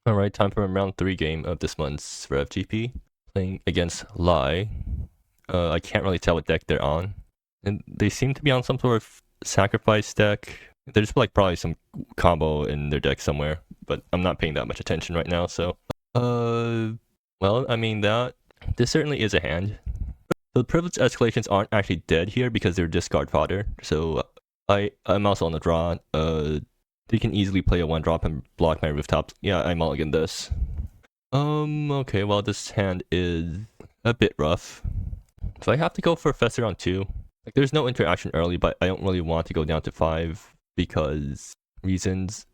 Alright, time for a round 3 game of this month's REV GP. Playing against Lai. I can't really tell what deck they're on. And they seem to be on some sort of sacrifice deck. There's like probably some combo in their deck somewhere, but I'm not paying that much attention right now, so. Well, I mean this certainly is a hand. The privilege escalations aren't actually dead here because they're discard fodder, so I'm also on the draw. They can easily play a 1-drop and block my rooftops. Yeah, I mulligan this. Okay, well this hand is a bit rough. So I have to go for Fester on 2. Like, there's no interaction early, but I don't really want to go down to 5 because reasons.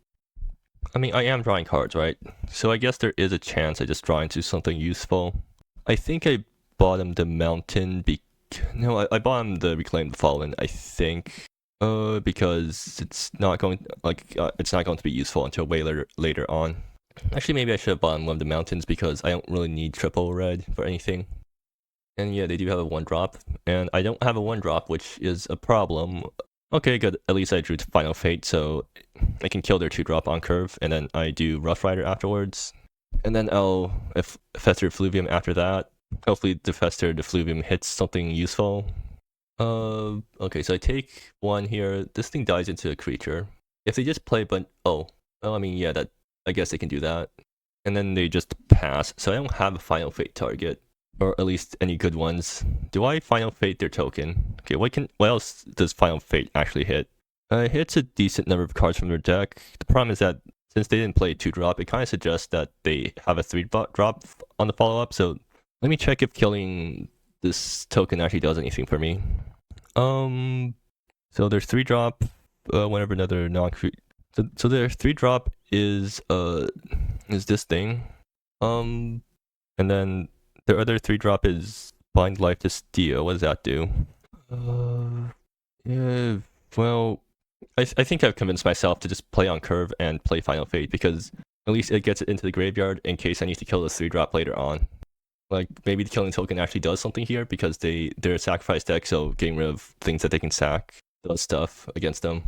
I mean, I am drawing cards, right? So I guess there is a chance I just draw into something useful. I think I bottomed the mountain No, I bottomed the Reclaim the Fallen, I think. Because it's not going to be useful until way later on. Actually, maybe I should have bottomed one of the mountains because I don't really need triple red for anything. And yeah, they do have a 1-drop, and I don't have a 1-drop, which is a problem. Okay, good. At least I drew to Final Fate, so I can kill their 2-drop on curve, and then I do Rough Rider afterwards. And then I'll Fester Fluvium after that. Hopefully the Fester Fluvium hits something useful. Okay, so I take 1 here. This thing dies into a creature. If they just play, I mean, yeah, I guess they can do that. And then they just pass, so I don't have a Final Fate target. Or at least any good ones. Do I Final Fate their token? Okay, what else does Final Fate actually hit? It hits a decent number of cards from their deck. The problem is that since they didn't play 2-drop, it kind of suggests that they have a 3-drop on the follow-up, so let me check if killing this token actually does anything for me. So their 3-drop, whenever another non-creature. So their 3-drop is this thing. And then their other 3-drop is Bind Life to Steel. What does that do? Yeah, well, I think I've convinced myself to just play on curve and play Final Fate because at least it gets it into the graveyard in case I need to kill this 3-drop later on. Like, maybe the killing token actually does something here because they're a sacrifice deck, so getting rid of things that they can sack does stuff against them.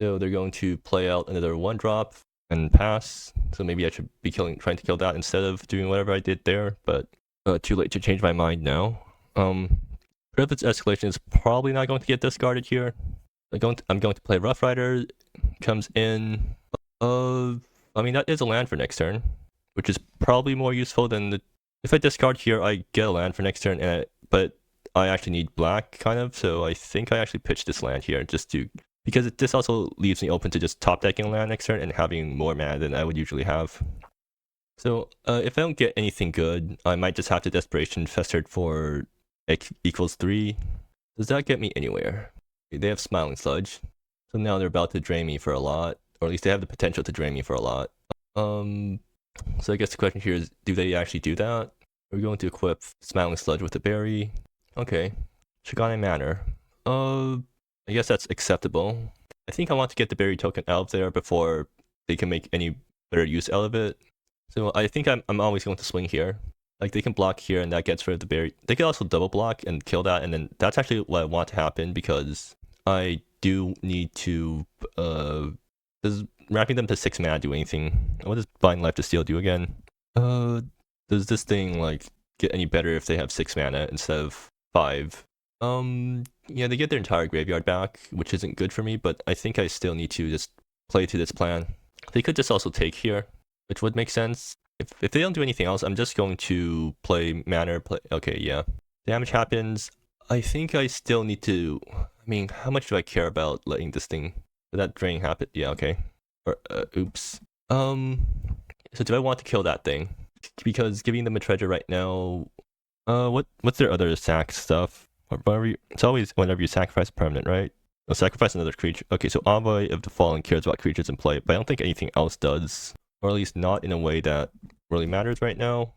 So they're going to play out another 1-drop and pass. So maybe I should be trying to kill that instead of doing whatever I did there, but too late to change my mind now. Privilege Escalation is probably not going to get discarded here. I'm going to play Rough Rider. Comes in. I mean, that is a land for next turn, which is probably more useful than if I discard here, I get a land for next turn, but I actually need black, kind of, so I think I actually pitch this land here because this also leaves me open to just top decking a land next turn and having more mana than I would usually have. So if I don't get anything good, I might just have to Desperation Festered for X equals 3. Does that get me anywhere? They have Smiling Sludge, so now they're about to drain me for a lot, or at least they have the potential to drain me for a lot. So I guess the question here is, do they actually do that? We're going to equip Smiling Sludge with the berry. Okay. Shigane Manor. I guess that's acceptable. I think I want to get the berry token out of there before they can make any better use out of it. So I think I'm always going to swing here. Like, they can block here and that gets rid of the berry. They can also double block and kill that, and then that's actually what I want to happen because I do need to does wrapping them to 6 mana do anything? What does Bind Life to Steel do again? Does this thing like get any better if they have 6 mana instead of 5? Yeah, they get their entire graveyard back, which isn't good for me, but I think I still need to just play to this plan. They could just also take here, which would make sense. If they don't do anything else, I'm just going to play Manor. Okay, yeah. Damage happens. I think I still need to. I mean, how much do I care about letting this thing? Did that drain happen? Yeah, okay. Or oops. So do I want to kill that thing? Because giving them a treasure right now. What's their other sack stuff? It's always whenever you sacrifice a permanent, right? Oh, sacrifice another creature. Okay, so Envoy of the Fallen cares about creatures in play, but I don't think anything else does. Or at least not in a way that really matters right now.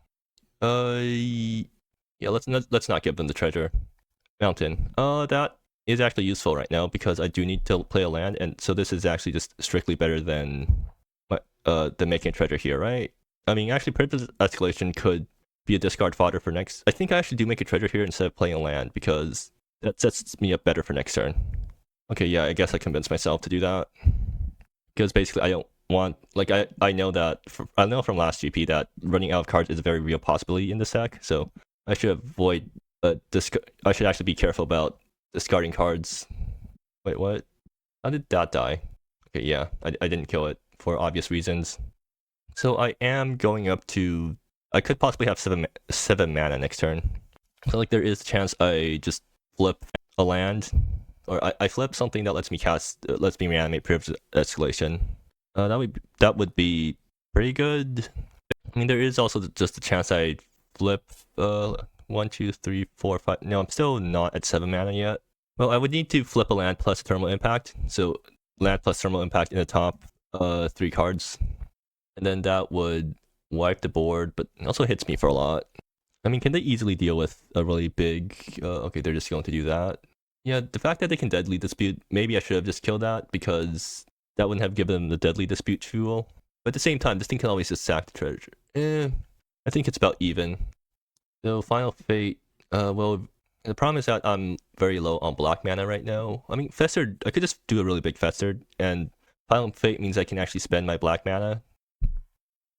Yeah, let's not give them the treasure. Mountain. That is actually useful right now because I do need to play a land, and so this is actually just strictly better than making a treasure here, right? I mean, actually, Privilege Escalation could be a discard fodder for next. I think I actually do make a treasure here instead of playing a land because that sets me up better for next turn. Okay, yeah, I guess I convinced myself to do that because basically want, like, I know that I know from last GP that running out of cards is a very real possibility in this deck, so I should avoid I should actually be careful about discarding cards. Wait, what? How did that die? Okay, yeah, I didn't kill it for obvious reasons. So I am going up to, I could possibly have seven mana next turn. So like there is a chance I just flip a land, or I flip something that lets me lets me reanimate Privilege Escalation. That would be pretty good. I mean, there is also just a chance I flip 1, 2, 3, 4, 5. No, I'm still not at 7 mana yet. Well, I would need to flip a land plus Thermal Impact. So land plus Thermal Impact in the top 3 cards, and then that would wipe the board, but it also hits me for a lot. I mean, can they easily deal with a really big... okay, they're just going to do that. Yeah, the fact that they can Deadly Dispute, maybe I should have just killed that, because that wouldn't have given them the Deadly Dispute fuel. But at the same time, this thing can always just sack the treasure. I think it's about even. So, Final Fate, well, the problem is that I'm very low on black mana right now. I mean, Festered, I could just do a really big Festered, and Final Fate means I can actually spend my black mana.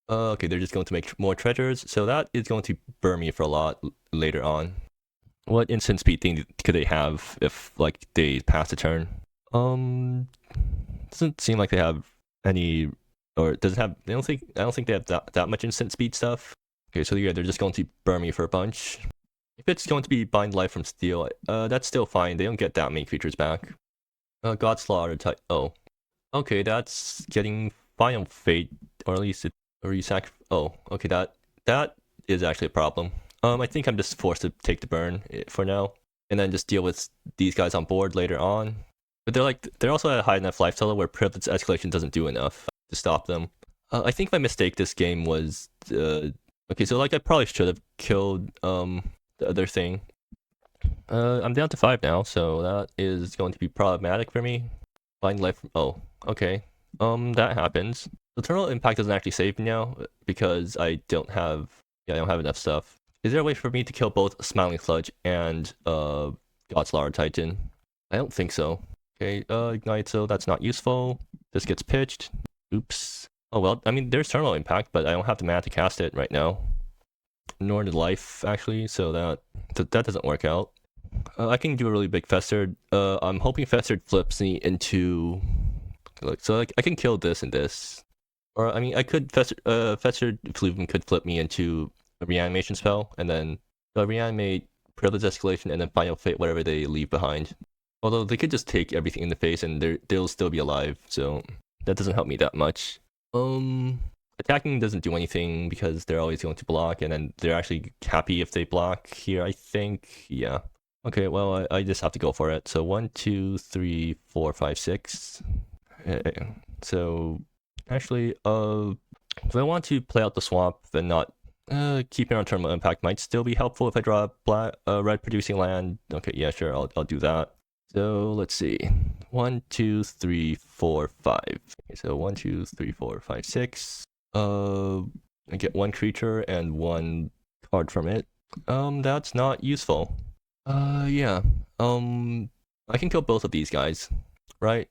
Okay, they're just going to make more treasures, so that is going to burn me for a lot later on. What instant speed thing could they have if, like, they pass a turn? Doesn't seem like they have any, or doesn't have, I don't think they have that much instant speed stuff. Okay, so yeah, they're just going to burn me for a bunch. If it's going to be Bind Life from Steel, that's still fine. They don't get that many creatures back. God Slaughter type, oh. Okay, that's getting Final Fate, or at least or you oh, okay, that is actually a problem. I think I'm just forced to take the burn for now, and then just deal with these guys on board later on. But they're also at a high enough life total where Privilege Escalation doesn't do enough to stop them. I think my mistake this game was okay, so like I probably should have killed the other thing. I'm down to 5 now, so that is going to be problematic for me. Find life. Oh, okay. That happens. The Eternal Impact doesn't actually save me now because I don't have enough stuff. Is there a way for me to kill both Smiling Sludge and God's Lara Titan? I don't think so. Okay, Ignite, so that's not useful. This gets pitched. Oops. Oh well, I mean there's Eternal Impact, but I don't have the mana to cast it right now. Nor the life actually, so that doesn't work out. I can do a really big Festered. I'm hoping Festered flips me into, like, so like I can kill this and this. Or, I mean, I could, Festered Fluvium could flip me into a reanimation spell, and then reanimate, Privilege Escalation, and then Final Fate, whatever they leave behind. Although they could just take everything in the face and they'll still be alive, so that doesn't help me that much. Attacking doesn't do anything because they're always going to block, and then they're actually happy if they block here, I think. Yeah. Okay, well, I just have to go for it. So 1, 2, 3, 4, 5, 6. So actually, if I want to play out the swamp and not keeping on Thermal Impact might still be helpful if I draw a red producing land. Okay, yeah, sure, I'll do that. So let's see. 1, 2, 3, 4, 5. Okay, so 1, 2, 3, 4, 5, 6. I get 1 creature and 1 card from it. That's not useful. Yeah. I can kill both of these guys, right?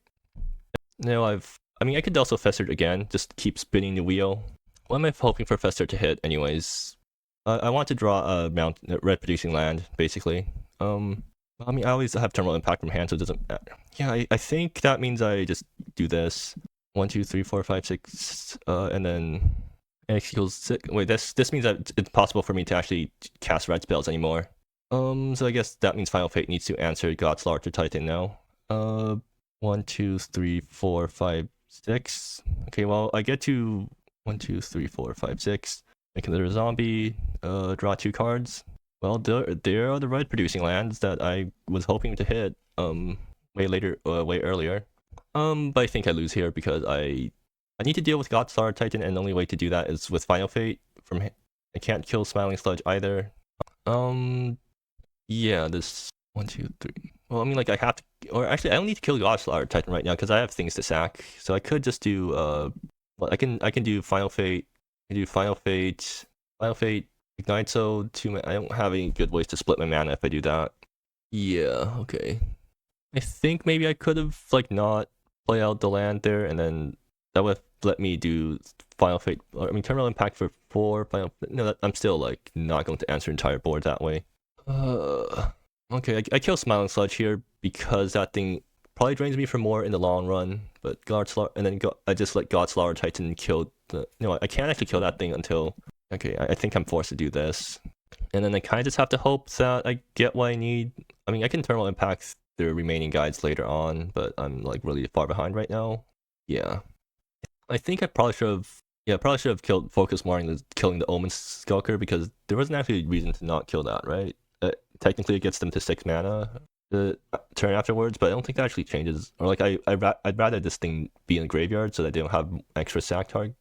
No, I mean, I could also Fester again, just keep spinning the wheel. What am I hoping for Fester to hit, anyways? I want to draw a red producing land, basically. I mean, I always have Thermal Impact from hand, so it doesn't matter. Yeah, I think that means I just do this. 1, 2, 3, 4, 5, 6, and then x equals 6. Wait, this means that it's possible for me to actually cast red spells anymore. So I guess that means Final Fate needs to answer God's Larger Titan now. 1, 2, 3, 4, 5, 6. Okay, well, I get to 1, 2, 3, 4, 5, 6. Make another zombie, draw 2 cards. Well, there are the red producing lands that I was hoping to hit way earlier. But I think I lose here because I need to deal with God's Star Titan, and the only way to do that is with Final Fate. I can't kill Smiling Sludge either. Yeah, this 1, 2, 3. Well, I mean, like I have to, or actually, I don't need to kill God's Star Titan right now because I have things to sack. So I could just do well, I can do Final Fate. I do Final Fate, Ignite. So I don't have any good ways to split my mana if I do that. Yeah, okay. I think maybe I could have like not play out the land there and then that would let me do Final Fate. I mean, Terminal Impact for 4 Final. No, I'm still like not going to answer entire board that way. Okay, I kill Smiling Sludge here because that thing probably drains me for more in the long run. But and then I just let Godslayer Titan kill the. No, I can't actually kill that thing until. Okay, I think I'm forced to do this, and then I kind of just have to hope that I get what I need. I mean, I can Terminal Impact the remaining guides later on, but I'm like really far behind right now. Yeah, I think I probably should have. Yeah, probably should have focused more on killing the Omen Skulker because there wasn't actually a reason to not kill that, right? Technically, it gets them to 6 mana the turn afterwards, but I don't think that actually changes. Or like, I'd rather this thing be in the graveyard so that they don't have extra sack target.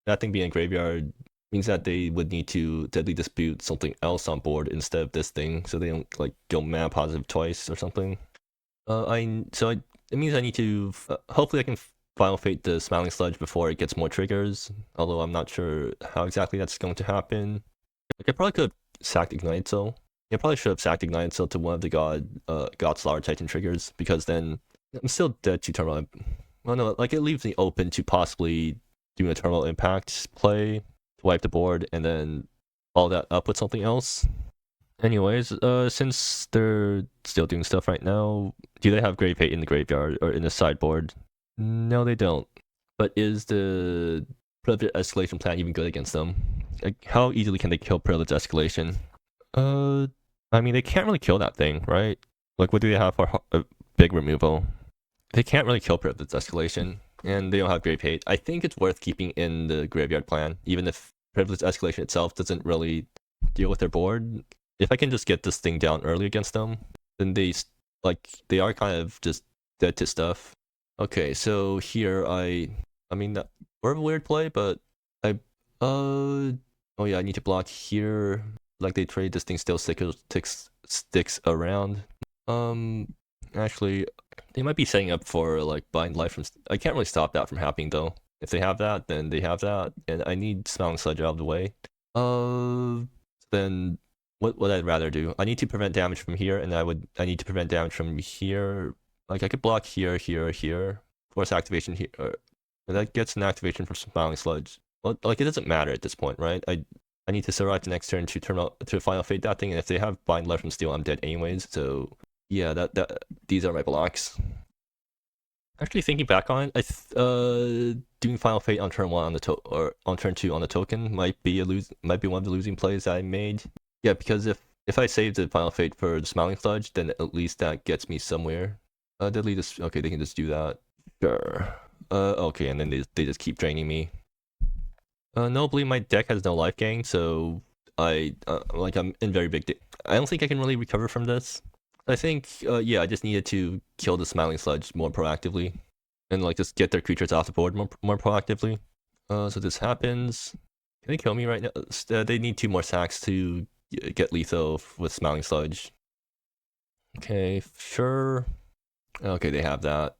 That thing being in graveyard means that they would need to deadly dispute something else on board instead of this thing, so they don't like go mana positive twice or something. It means I need to hopefully I can Final Fate the Smiling Sludge before it gets more triggers. Although I'm not sure how exactly that's going to happen. Like I probably could have sacked Ignite Soul. Yeah, I probably should have sacked Ignite Soul to one of the Godslayer Titan triggers because then I'm still dead to Terminal. Well, no, like it leaves me open to possibly doing a Terminal Impact play to wipe the board and then follow that up with something else. Anyways, since they're still doing stuff right now, do they have Grave Hate in the graveyard or in the sideboard? No, they don't. But is the Privilege Escalation plan even good against them? Like, how easily can they kill Privilege Escalation? I mean, they can't really kill that thing, right? Like, what do they have for a big removal? They can't really kill Privilege Escalation, and they don't have Grave Hate. I think it's worth keeping in the graveyard plan, even if Privilege Escalation itself doesn't really deal with their board. If I can just get this thing down early against them, then they are kind of just dead to stuff. Okay, so here I mean that we're a weird play, but oh yeah, I need to block here. Like they trade this thing still sticks around. Actually, they might be setting up for like Bind Life from. I can't really stop that from happening though. If they have that, then they have that, and I need Smiling Sludge out of the way. Then what would I rather do? I need to prevent damage from here, and I need to prevent damage from here. Like I could block here, force activation here, and that gets an activation from Smiling Sludge. Well, like it doesn't matter at this point, right? I need to survive the next turn to Final Fate that thing, and if they have Bind Life from Steel, I'm dead anyways. So yeah, these are my blocks. Actually, thinking back on it, doing Final Fate on turn 1 or on turn 2 on the token might be one of the losing plays I made. Yeah, because if I save the Final Fate for the Smiling Sludge, then at least that gets me somewhere. Deadly okay, they can just do that. Sure. Okay, and then they just keep draining me. Nobly, my deck has no life gain, so I'm in very big. I don't think I can really recover from this. I think, yeah, I just needed to kill the Smiling Sludge more proactively, and like just get their creatures off the board more proactively. So this happens. Can they kill me right now? They need 2 more sacks to get lethal with Smiling Sludge. Okay, sure. Okay, they have that.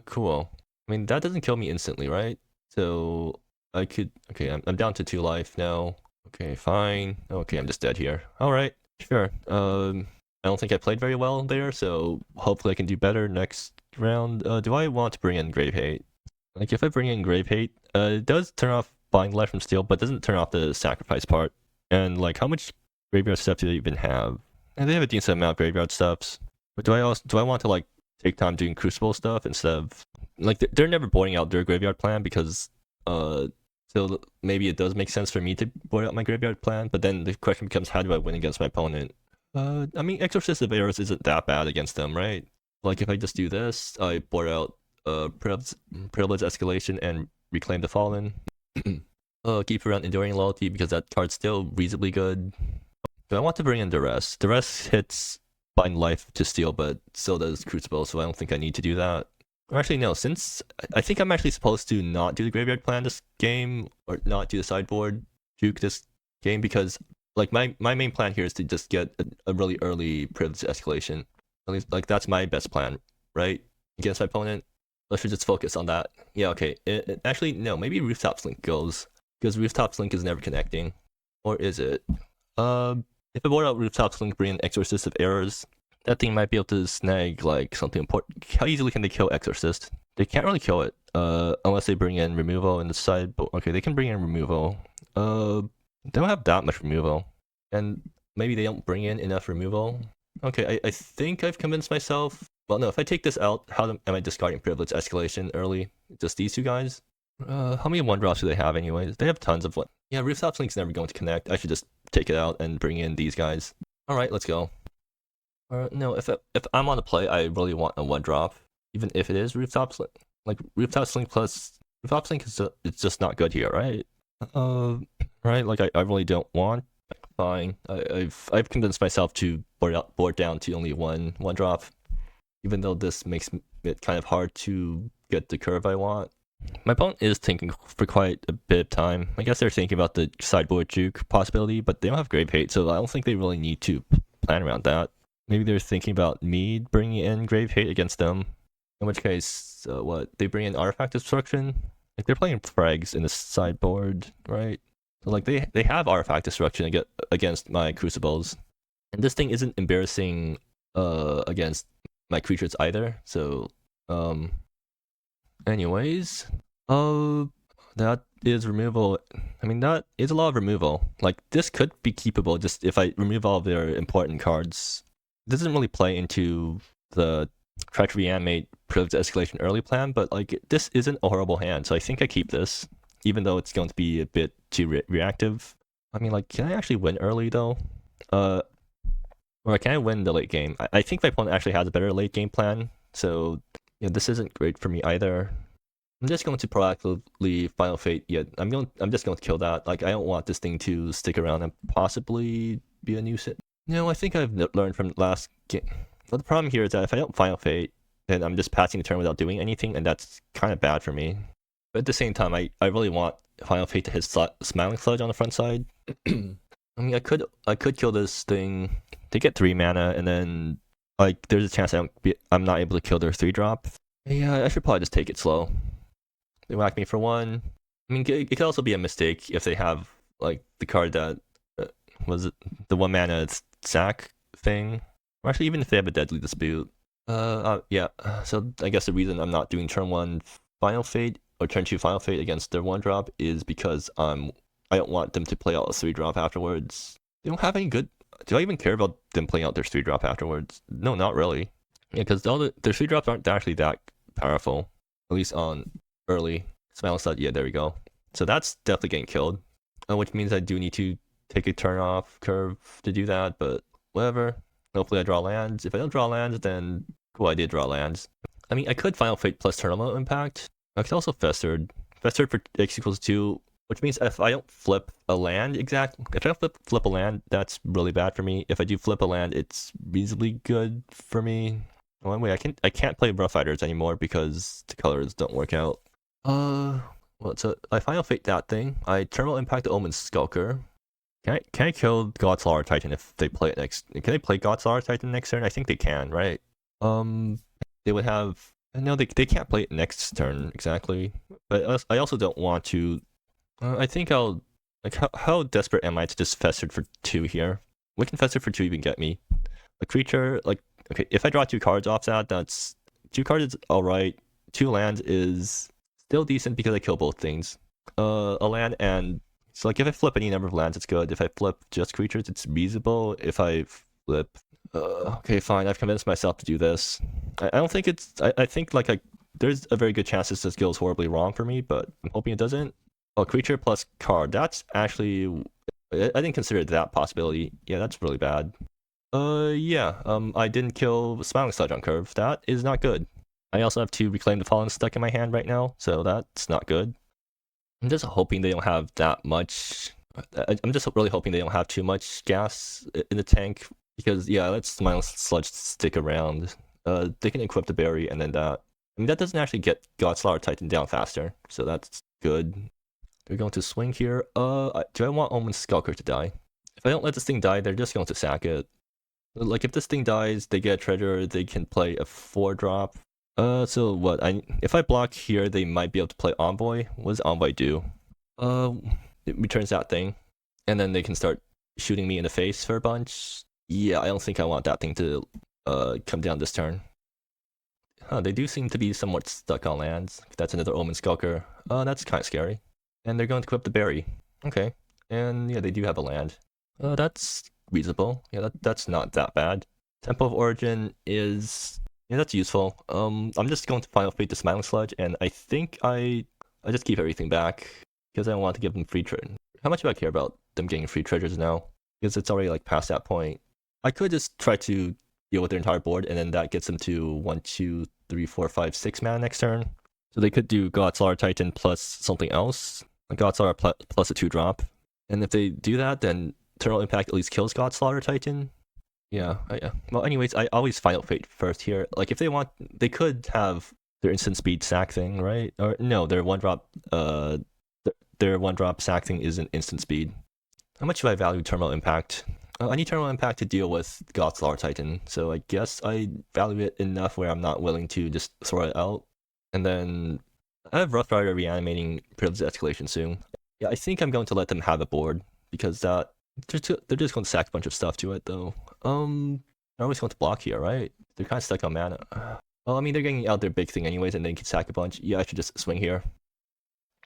Cool. I mean, that doesn't kill me instantly, right? So I could. Okay, I'm down to 2 life now. Okay, fine. Okay, I'm just dead here. All right, sure. I don't think I played very well there, so hopefully I can do better next round. Do I want to bring in Grave Hate? Like, if I bring in Grave Hate, it does turn off Bind Life from Steel, but doesn't turn off the sacrifice part. And like, how much graveyard stuff do they even have? And they have a decent amount of graveyard stuffs. But do I want to like take time doing Crucible stuff instead of like they're never boarding out their graveyard plan because so maybe it does make sense for me to board out my graveyard plan. But then the question becomes, how do I win against my opponent? I mean, Exorcist of Errors isn't that bad against them, right? Like if I just do this, I board out Privilege Escalation and Reclaim the Fallen. Keep around Enduring Loyalty because that card's still reasonably good. Do I want to bring in Duress? Duress hits Bind Life to Steel, but so does Crucible, so I don't think I need to do that. Or actually, no, since I think I'm actually supposed to not do the graveyard plan this game, or not do the sideboard juke this game, because like my main plan here is to just get a really early Privilege Escalation. At least, like, that's my best plan, right? Against my opponent. Let's just focus on that. Yeah, okay. Actually, no, maybe Rooftop Slink goes, because Rooftop Slink is never connecting. Or is it? If I board out Rooftop Slink, bring in Exorcist of Errors, that thing might be able to snag like something important. How easily can they kill Exorcist? They can't really kill it, unless they bring in removal in the side. But okay, they can bring in removal. They don't have that much removal, and maybe they don't bring in enough removal. Okay, I think I've convinced myself. Well, no, if I take this out, how am I discarding privilege escalation early? Just these two guys? How many one drops do they have anyways? They have tons of one. Yeah, Rooftop Link's never going to connect. I should just take it out and bring in these guys. Alright, let's go. No, if I'm on the play, I really want a one drop. Even if it is Rooftop Link. Like, Rooftop Link plus... Rooftop Link is it's just not good here, right? Right, like I really don't want. Fine. I've convinced myself to board down to only one drop. Even though this makes it kind of hard to get the curve I want. My opponent is thinking for quite a bit of time. I guess they're thinking about the sideboard juke possibility, but they don't have Grave Hate, so I don't think they really need to plan around that. Maybe they're thinking about me bringing in Grave Hate against them. In which case, what? They bring in Artifact Destruction? Like, they're playing frags in the sideboard, right? So, like, they have Artifact Destruction against my Crucibles. And this thing isn't embarrassing against my creatures either, so, anyways, that is removal. I mean, that is a lot of removal. Like, this could be keepable just if I remove all of their important cards. This doesn't really play into the try to reanimate privilege escalation early plan, but like, this isn't a horrible hand, so I think I keep this, even though it's going to be a bit too reactive. I mean, like, can I actually win early though? Or can I win the late game? I think my opponent actually has a better late game plan, so you know, this isn't great for me either. I'm just going to proactively Final Fate. Yeah, I'm just going to kill that. Like, I don't want this thing to stick around and possibly be a nuisance. No, I think I've learned from last game. But the problem here is that if I don't Final Fate, then I'm just passing the turn without doing anything, and that's kind of bad for me. But at the same time, I really want Final Fate to hit Smiling Sludge on the front side. I mean, I could kill this thing. They get 3 mana, and then like there's a chance I'm not able to kill their 3-drop. Yeah, I should probably just take it slow. They whack me for 1. I mean, it could also be a mistake if they have like the card that was it the 1 mana sack thing, or actually even if they have a Deadly Dispute. Yeah. So I guess the reason I'm not doing turn 1 Final Fate or turn 2 Final Fate against their 1-drop is because I don't want them to play out a 3-drop afterwards. They don't have any good. Do I even care about them playing out their 3-drop afterwards? No, not really. Yeah, because their 3-drops aren't actually that powerful, at least on early. Smile Slud, yeah, there we go. So that's definitely getting killed, which means I do need to take a turn off curve to do that, but whatever. Hopefully I draw lands. If I don't draw lands, then cool, I did draw lands. I mean, I could Final Fate plus Terminal Impact. I could also Festered. Festered for X equals 2, which means if I don't flip a land exactly, if I don't flip a land, that's really bad for me. If I do flip a land, it's reasonably good for me. Oh, wait, I can't play Rough Riders anymore because the colors don't work out. Well, so I Final Fate that thing. I Terminal Impact the Omen Skulker. Can I kill God's Law Titan if they play it next? Can they play God's Law Titan next turn? I think they can, right? They would have. No, they can't play it next turn exactly. But I also don't want to. I think I'll. Like, how desperate am I to just Fester for 2 here? What can Fester for 2 even get me? A creature, like, okay, if I draw 2 cards off that, that's 2 cards is alright. 2 lands is still decent because I kill both things. A land and so like if I flip any number of lands, it's good. If I flip just creatures, it's reasonable. If I flip, okay, fine. I've convinced myself to do this. I don't think it's. I think like there's a very good chance this goes horribly wrong for me, but I'm hoping it doesn't. Oh, creature plus card. That's actually. I didn't consider that possibility. Yeah, that's really bad. Yeah. I didn't kill Smiling Sludge on curve. That is not good. I also have 2 Reclaim the Fallen stuck in my hand right now, so that's not good. I'm just hoping they don't have that much. I'm just really hoping they don't have too much gas in the tank, because yeah, let Smiling Sludge stick around. They can equip the berry and then that. I mean, that doesn't actually get Godslayer Titan down faster, so that's good. They're going to swing here. Do I want Omen Skulker to die? If I don't let this thing die, they're just going to sack it. Like, if this thing dies, they get a treasure, they can play a 4-drop. So what? If I block here, they might be able to play Envoy. What does Envoy do? It returns that thing, and then they can start shooting me in the face for a bunch. Yeah, I don't think I want that thing to come down this turn. They do seem to be somewhat stuck on lands. That's another Omen Skulker. That's kind of scary. And they're going to equip the berry. Okay. And yeah, they do have a land. That's reasonable. Yeah, that's not that bad. Temple of Origin is... yeah, that's useful. I'm just going to Final Fate the Smiling Sludge, and I think I just keep everything back because I don't want to give them free treasure. How much do I care about them getting free treasures now? Because it's already like past that point. I could just try to deal with their entire board, and then that gets them to 1, 2, 3, 4, 5, 6 mana next turn. So they could do Godslaughter Titan plus something else, like Godslaughter plus a 2-drop. And if they do that, then Eternal Impact at least kills Godslaughter Titan. Yeah. Well, anyways, I always Final Fate first here. Like, if they want, they could have their instant speed sack thing, right? Or no, their 1-drop, their 1-drop sack thing isn't instant speed. How much do I value Terminal Impact? I need Terminal Impact to deal with Godslaughter Titan, so I guess I value it enough where I'm not willing to just throw it out. And then I have Rough Rider reanimating Privilege Escalation soon. Yeah, I think I'm going to let them have a board, because they're just going to sack a bunch of stuff to it, though. They're always going to block here, right? They're kind of stuck on mana. Well, I mean, they're getting out their big thing anyways, and they can sack a bunch. Yeah, I should just swing here.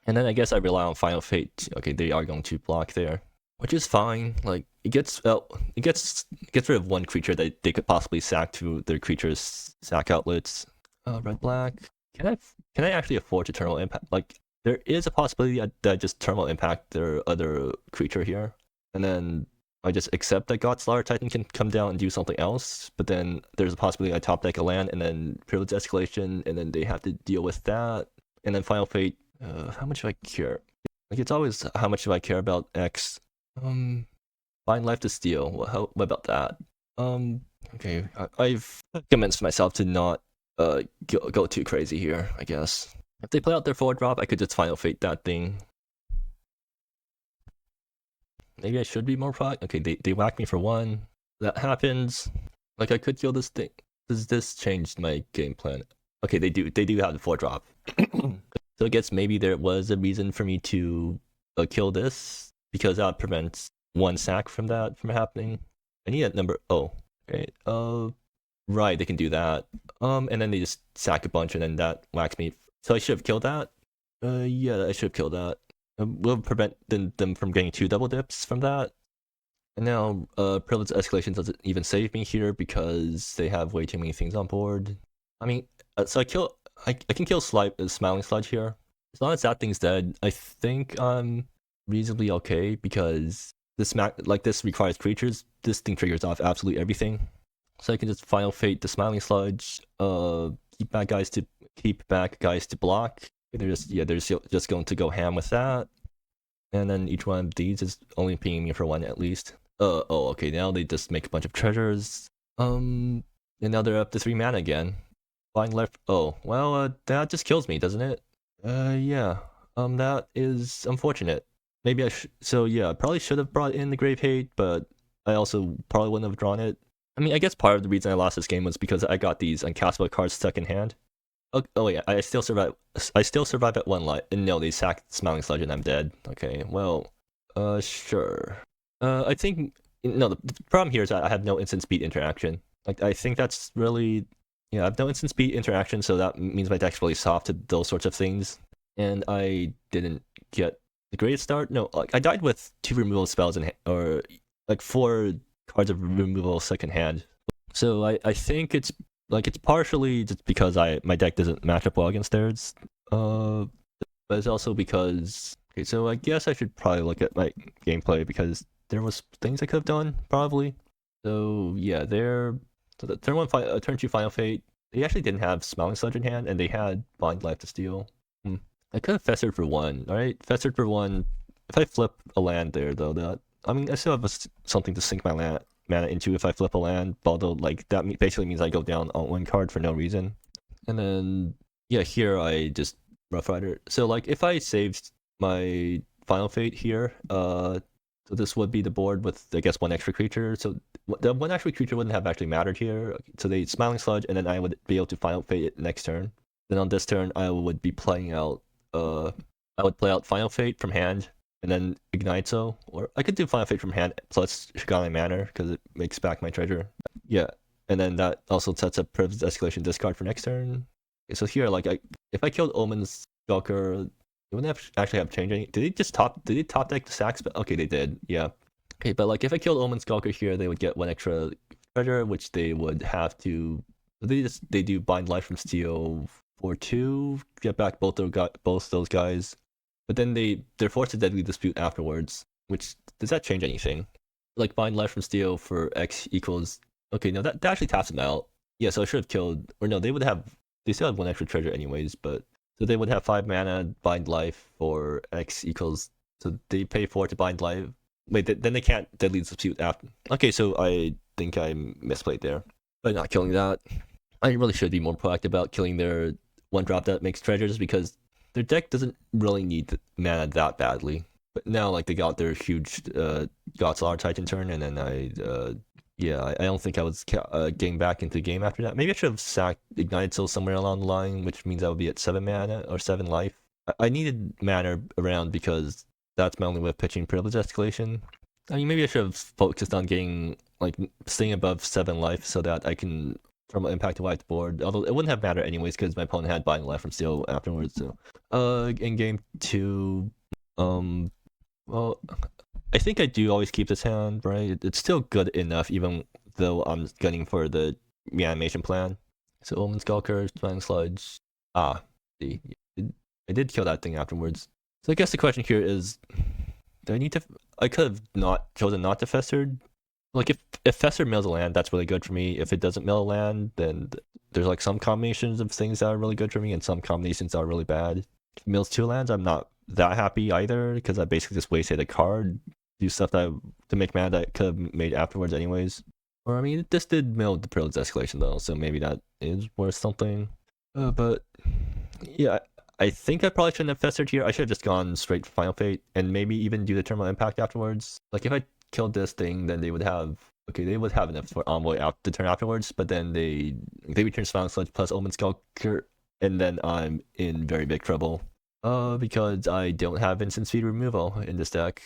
And then I guess I rely on Final Fate. Okay, they are going to block there, which is fine. Like, it gets rid of one creature that they could possibly sack to their creatures' sack outlets. Red black. Can I actually afford to Terminal Impact? Like, there is a possibility that I just Terminal Impact their other creature here, and then I just accept that Godslaughter Titan can come down and do something else. But then there's a possibility I top deck a land and then Privilege Escalation, and then they have to deal with that. And then Final Fate. How much do I care? Like, it's always how much do I care about X. Find Life to Steal. What about that? Okay, I've convinced myself to not go too crazy here, I guess. If they play out their 4-drop, I could just Final Fate that thing. Maybe I should be more proactive. Okay, they whack me for 1. That happens. Like, I could kill this thing. Does this change my game plan? Okay, they do have the 4-drop. So I guess maybe there was a reason for me to kill this, because that prevents 1 sack from happening. I need that number. Oh, okay. Right, they can do that. And then they just sack a bunch, and then that whacks me. So I should have killed that. Yeah, I should have killed that. Will prevent them from getting 2 double dips from that. And now, Privilege Escalation doesn't even save me here because they have way too many things on board. I mean, so I can kill Smiling Sludge here. As long as that thing's dead, I think I'm reasonably okay, because this requires creatures. This thing triggers off absolutely everything. So I can just Final Fate the Smiling Sludge, keep back guys to block. They're just going to go ham with that. And then each one of these is only pinging me for 1 at least. Okay, now they just make a bunch of treasures. And now they're up to 3 mana again. Flying left. Oh, well, that just kills me, doesn't it? Yeah. That is unfortunate. Maybe I probably should have brought in the Grave Hate, but I also probably wouldn't have drawn it. I mean, I guess part of the reason I lost this game was because I got these uncastable cards stuck in hand. Oh yeah, I still survive at 1 life. And no, they sacked Smiling Sludge and I'm dead. Okay, well, sure. I think the problem here is that I have no instant speed interaction. Like, I think that's really, I have no instant speed interaction, so that means my deck's really soft to those sorts of things. And I didn't get the greatest start. No, like, I died with 2 removal spells or like 4 cards of removal second hand. So I think it's partially just because my deck doesn't match up well against theirs. But it's also because, okay, so I guess I should probably look at my gameplay, because there was things I could have done, probably. So yeah, so the turn 2 Final Fate, they actually didn't have Smiling Sludge in hand, and they had Blind Life to Steal. I could have Festered for 1, alright? Festered for 1. If I flip a land there, though, I still have something to sink my mana into if I flip a land, although, like, that basically means I go down on 1 card for no reason. And then, yeah, here I just Rough Rider. So, like, if I saved my Final Fate here, so this would be the board with, I guess, 1 extra creature. So the 1 extra creature wouldn't have actually mattered here. So they Smiling Sludge, and then I would be able to Final Fate it next turn. Then on this turn, I would be playing out, I would play out Final Fate from hand, and then Ignite. Or I could do Final Fate from hand plus Shigami Manor, because it makes back my treasure. Yeah, and then that also sets up Privilege Escalation discard for next turn. So here, like, if I killed Omen's Skulker, it wouldn't actually have changed any. Did they top deck the sack spell? Okay, they did. Yeah. Okay, but like if I killed Omen's Skulker here, they would get 1 extra treasure, which they would have to. They do bind life from steel for 2, get back both those guys, but then they're forced to deadly dispute afterwards. Which does that change anything? Like bind life from steel for X equals. Okay, no, that actually taps them out. Yeah, so I should have killed, or no, they still have 1 extra treasure anyways, but so they would have 5 mana, bind life for X equals. So they pay 4 to bind life. Wait, then they can't deadly dispute after. Okay, so I think I misplayed there by not killing that. I really should be more proactive about killing their 1-drop that makes treasures because their deck doesn't really need mana that badly. But now, like, they got their huge Godslar Titan turn, and then I don't think I was getting back into the game after that. Maybe I should have sacked Ignited Soul somewhere along the line, which means I would be at 7 mana or 7 life. I needed mana around because that's my only way of pitching Privilege Escalation. I mean, maybe I should have focused on getting, like, staying above 7 life so that I can Thermal Impact to wipe the board. Although it wouldn't have mattered anyways because my opponent had bind life from steel afterwards. So, in game 2, well, I think I do always keep this hand, right? It's still good enough, even though I'm gunning for the reanimation plan. So Omen Skulker, Smiling Sludge. See, I did kill that thing afterwards. So I guess the question here is, do I need to? I could have not chosen not to Fester. Like if Fester mills a land, that's really good for me. If it doesn't mill a land, then there's like some combinations of things that are really good for me, and some combinations that are really bad. If it mills 2 lands, I'm not that happy either because I basically just wasted a card, do stuff to make mana that I could have made afterwards anyways. Or I mean, this did mill the Privilege Escalation though, so maybe that is worth something. But yeah, I think I probably shouldn't have festered here. I should have just gone straight for Final Fate and maybe even do the Thermal Impact afterwards. Like if I killed this thing, then they would have enough for Envoy out the turn afterwards, but then they return Smiling Sludge plus Omen Skulker, and then I'm in very big trouble. Because I don't have instant speed removal in this deck.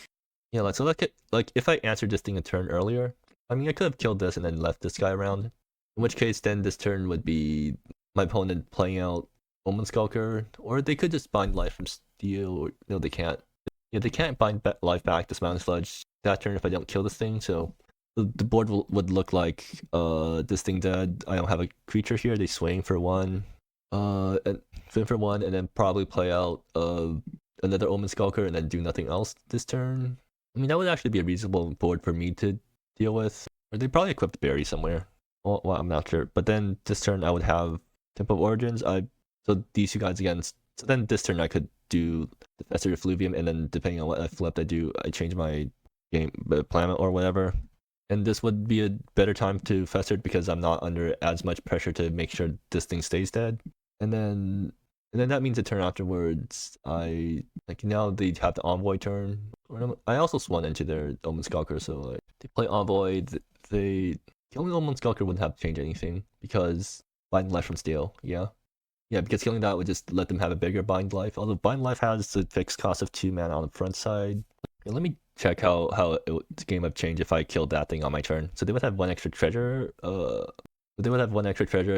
Yeah, like if I answered this thing a turn earlier, I mean I could have killed this and then left this guy around. In which case then this turn would be my opponent playing out Omen Skulker, or they could just bind life from steel, or no they can't. Yeah, they can't bind life back to Smiling Sludge that turn if I don't kill this thing, so the board would look like this thing dead. I don't have a creature here, they swing for 1. And swing for 1, and then probably play out another Omen Skulker and then do nothing else this turn. I mean, that would actually be a reasonable board for me to deal with. Or they probably equipped Berry somewhere. Well, I'm not sure. But then this turn I would have Temple of Origins. So these 2 guys again. So then this turn I could do the Fester Effluvium, and then depending on what I flipped, I change my game plan or whatever. And this would be a better time to Fester because I'm not under as much pressure to make sure this thing stays dead. And then that means the turn afterwards, now they have the Envoy turn. I also swung into their Omen Skulker, so like they play Envoy. The killing Omen Skulker wouldn't have to change anything because bind life from steel. Yeah, because killing that would just let them have a bigger bind life. Although bind life has the fixed cost of 2 mana on the front side. Okay, let me check how the game would change if I killed that thing on my turn. So they would have 1 extra treasure.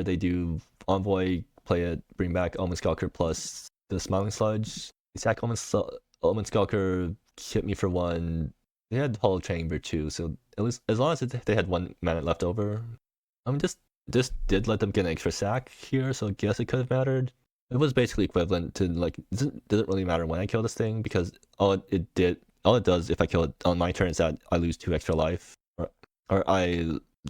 They do Envoy. Play it, bring back Omen Skulker plus the Smiling Sludge. Sack Omen Skulker hit me for 1. They had Hollow Chamber too, so at least as long as they had 1 mana left over. I mean, this did let them get an extra sack here, so I guess it could have mattered. It was basically equivalent to like it doesn't really matter when I kill this thing because all it does if I kill it on my turn is that I lose 2 extra life, or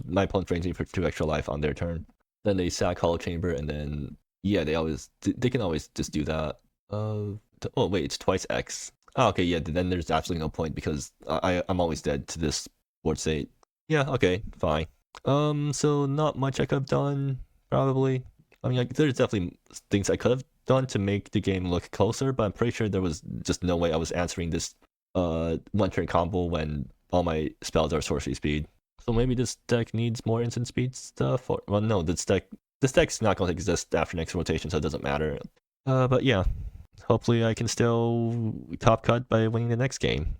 my opponent frames me for 2 extra life on their turn. Then they sack Hollow Chamber, and then yeah, they can always just do that. Oh wait, it's twice X. Oh, okay, yeah, then there's absolutely no point because I'm always dead to this board state. Yeah, okay, fine. So not much I could have done, probably. I mean, there's definitely things I could have done to make the game look closer, but I'm pretty sure there was just no way I was answering this 1-turn combo when all my spells are sorcery speed. So maybe this deck needs more instant speed stuff, or well, no, this deck's not going to exist after next rotation, so it doesn't matter. But yeah, hopefully I can still top cut by winning the next game.